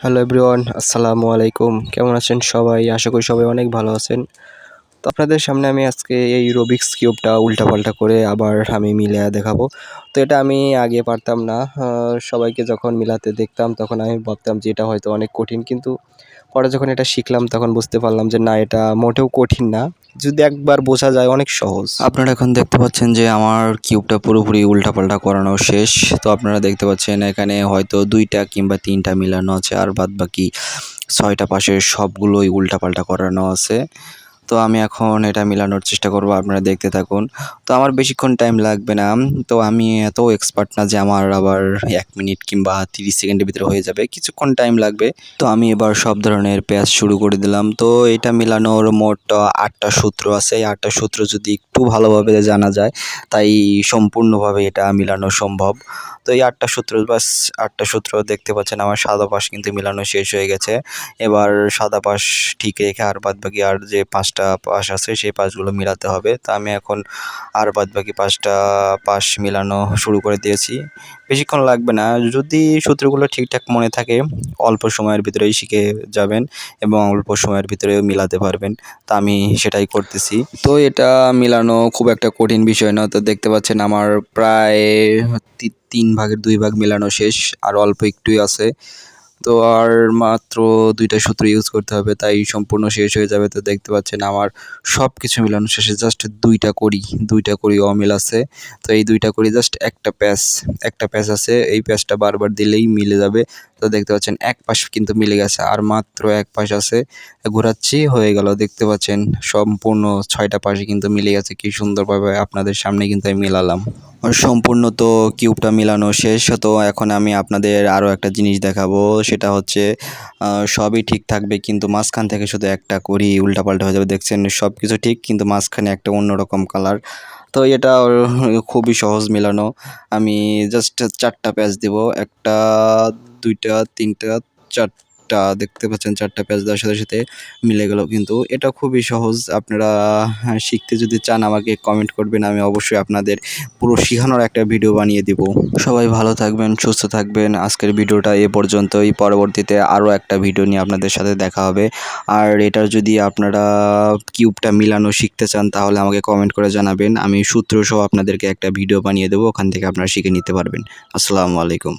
Hello everyone, আসসালামু আলাইকুম। কেমন আছেন সবাই? আশা করি সবাই অনেক ভালো আছেন। তো আপনাদের সামনে আমি আজকে এই রুবিক্স কিউবটা উল্টাপাল্টা করে আবার আমি মিলায়া দেখাবো। তো এটা আমি আগে পারতাম না। সবাইকে যখন মিলাতে দেখতাম তখন আমি ভাবতাম যে এটা হয়তো অনেক কঠিন। কিন্তু পরে যখন এটা শিখলাম তখন বুঝতে পারলাম যে না, এটা মোটেও কঠিন না। যদি একবার বোঝা যায় অনেক সহজ। আপনারা এখন দেখতে পাচ্ছেন যে আমার কিউবটা পুরোপুরি উল্টাপাল্টা করানো শেষ। তো আপনারা দেখতে পাচ্ছেন এখানে হয়তো ২টা কিংবা ৩টা মিলানো আছে, আর বাদবাকি ৬টা পাশের সবগুলোই উল্টাপাল্টা করানো আছে। তো আমি এখন এটা মিলানোর চেষ্টা করব, আপনারা দেখতে থাকুন। তো আমার বেশিক্ষণ টাইম লাগবে না। তো আমি এত এক্সপার্ট না যে আমার আবার ১ মিনিট কিংবা ৩০ সেকেন্ডের ভিতরে হয়ে যাবে, কিছুক্ষণ টাইম লাগবে। তো আমি এবার সব ধরনের পেঁয়াজ শুরু করে দিলাম। তো এটা মিলানোর মোট ৮টা সূত্র আছে। এই ৮টা সূত্র যদি একটু ভালোভাবে জানা যায় তাই সম্পূর্ণভাবে এটা মিলানো সম্ভব। তো এই ৮টা সূত্র, বাস ৮টা সূত্র দেখতে পাচ্ছেন। আমার সাদা পাশ কিন্তু মিলানো শেষ হয়ে গেছে। এবার সাদা পাশ ঠিক রেখে আর বাদবাকি আর যে ৫টা পাশ আছে সেই পাশগুলো মিলাতে হবে। তো আমি এখন আর বাদবাকি ৫টা পাশ মিলানো শুরু করে দিয়েছি। বেশিক্ষণ লাগবে না, যদি সূত্রগুলো ঠিকঠাক মনে থাকে অল্প সময়ের ভিতরেই শিখে যাবেন এবং অল্প সময়ের ভিতরেও মিলাতে পারবেন। তা আমি সেটাই করতেছি। তো এটা মিলানো খুব একটা কঠিন বিষয় না। তো দেখতে পাচ্ছেন আমার প্রায় ৩ ভাগের ২ ভাগ মিলানো শেষ, আর অল্প একটুই আছে। তো আর মাত্র ২টা সূত্র ইউজ করতে হবে, তাই সম্পূর্ণ শেষ হয়ে যাবে। তো দেখতে পাচ্ছেন আমার সব কিছু মিলানো শেষে জাস্ট ২টা করি অমিল আছে। তো এই ২টা করি জাস্ট একটা প্যাচ আছে, এই প্যাচটা বারবার দিলেই মিলে যাবে। তো দেখতে পাচ্ছেন এক পাশ কিন্তু মিলে গেছে, আর মাত্র এক পাশ আছে। ঘোরাচ্ছি, হয়ে গেল। দেখতে পাচ্ছেন সম্পূর্ণ ৬টা পাশে কিন্তু মিলে গেছে। কি সুন্দরভাবে আপনাদের সামনে কিন্তু আমি মিলালাম। সম্পূর্ণ তো কিউবটা মিলানো শেষ। তো এখন আমি আপনাদের আরও একটা জিনিস দেখাবো, সেটা হচ্ছে সবই ঠিক থাকবে কিন্তু মাঝখান থেকে শুধু একটা করি উল্টাপাল্টা হয়ে যাবে। দেখছেন সব কিছু ঠিক কিন্তু মাঝখানে একটা অন্যরকম কালার। তো এটা খুবই সহজ মিলানো। আমি জাস্ট ৪টা প্যাচ দিব, ১টা ২টা ৩টা ৪টা, দেখতে পাচ্ছেন ৪টা প্যাচ দেওয়ার সাথে সাথে মিলে গেল। কিন্তু এটা খুবই সহজ। আপনারা শিখতে যদি চান আমাকে কমেন্ট করবেন, আমি অবশ্যই আপনাদের পুরো শিখানোর একটা ভিডিও বানিয়ে দিব। সবাই ভালো থাকবেন, সুস্থ থাকবেন। আজকের ভিডিওটা এ পর্যন্তই। পরবর্তীতে আরও একটা ভিডিও নিয়ে আপনাদের সাথে দেখা হবে। আর এটার যদি আপনারা কিউবটা মিলানো শিখতে চান তাহলে আমাকে কমেন্ট করে জানাবেন। আমি সূত্র সহ আপনাদেরকে একটা ভিডিও বানিয়ে দেবো, ওখান থেকে আপনারা শিখে নিতে পারবেন। আসসালামু আলাইকুম।